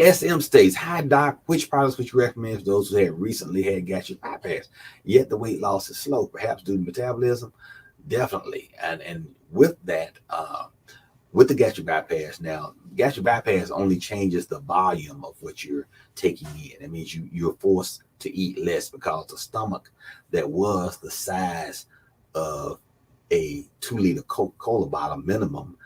SM states, hi doc, which products would you recommend for those who have recently had gastric bypass, yet the weight loss is slow, perhaps due to metabolism? Definitely. And with that, with the gastric bypass, now gastric bypass only changes the volume of what you're taking in. It means you're forced to eat less because the stomach that was the size of a 2-liter Coca-Cola bottle minimum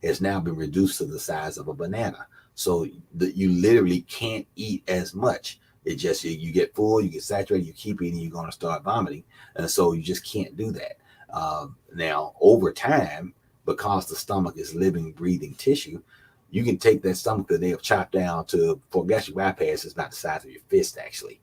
has now been reduced to the size of a banana. So you literally can't eat as much. It just, you get full, you get saturated, you keep eating, you're going to start vomiting. And so you just can't do that. Now, over time, because the stomach is living, breathing tissue, you can take that stomach that they have chopped down to, for gastric bypass, it's about the size of your fist, actually.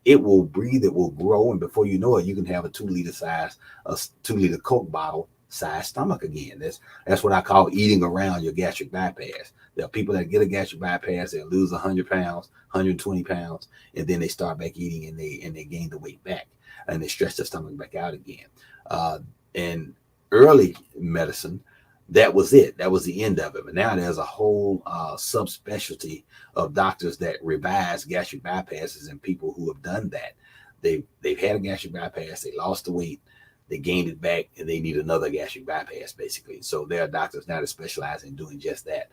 It will breathe, it will grow, and before you know it, you can have a 2-liter size, a 2-liter Coke bottle size stomach again. That's what I call eating around your gastric bypass. There are people that get a gastric bypass, they lose 100 pounds, 120 pounds, and then they start back eating and they gain the weight back and they stretch their stomach back out again. And early medicine, that was it. That was the end of it. But now there's a whole subspecialty of doctors that revise gastric bypasses and people who have done that. They've had a gastric bypass, they lost the weight, they gained it back, and they need another gastric bypass, basically. So there are doctors now that specialize in doing just that.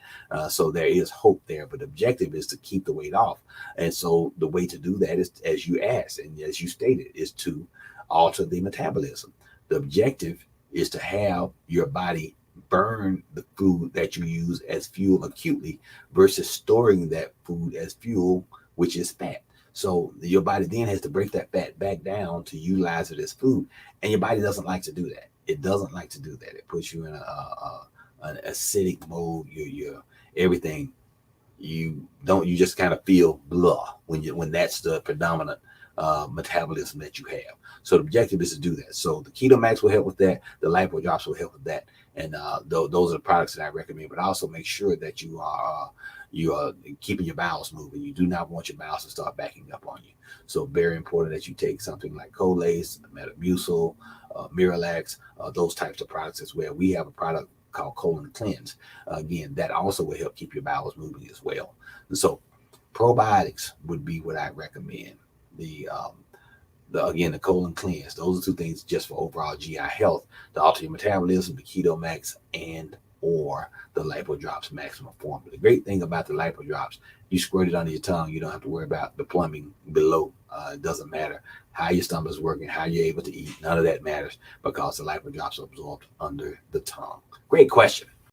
So there is hope there, but the objective is to keep the weight off. And so the way to do that is, as you asked and as you stated, is to alter the metabolism. The objective is to have your body burn the food that you use as fuel acutely versus storing that food as fuel, which is fat. So your body then has to break that fat back down to utilize it as food. And your body doesn't like to do that. It doesn't like to do that. It puts you in an acidic mode. You're everything. You just kind of feel blah when that's the predominant metabolism that you have. So the objective is to do that. So the KetoMax will help with that. The Lipodrops will help with that. And those are the products that I recommend. But also make sure that you are keeping your bowels moving. You do not want your bowels to start backing up on you. So very important that you take something like Colace, Metamucil, Miralax, those types of products as well. We have a product called Colon Cleanse. Again, that also will help keep your bowels moving as well. And so probiotics would be what I recommend. Again, the colon cleanse. Those are two things just for overall GI health. The alter your metabolism, the KetoMax, and or the Lipodrops Maximum Formula. The great thing about the Lipodrops, you squirt it under your tongue. You don't have to worry about the plumbing below. It doesn't matter how your stomach is working, how you're able to eat. None of that matters because the Lipodrops are absorbed under the tongue. Great question.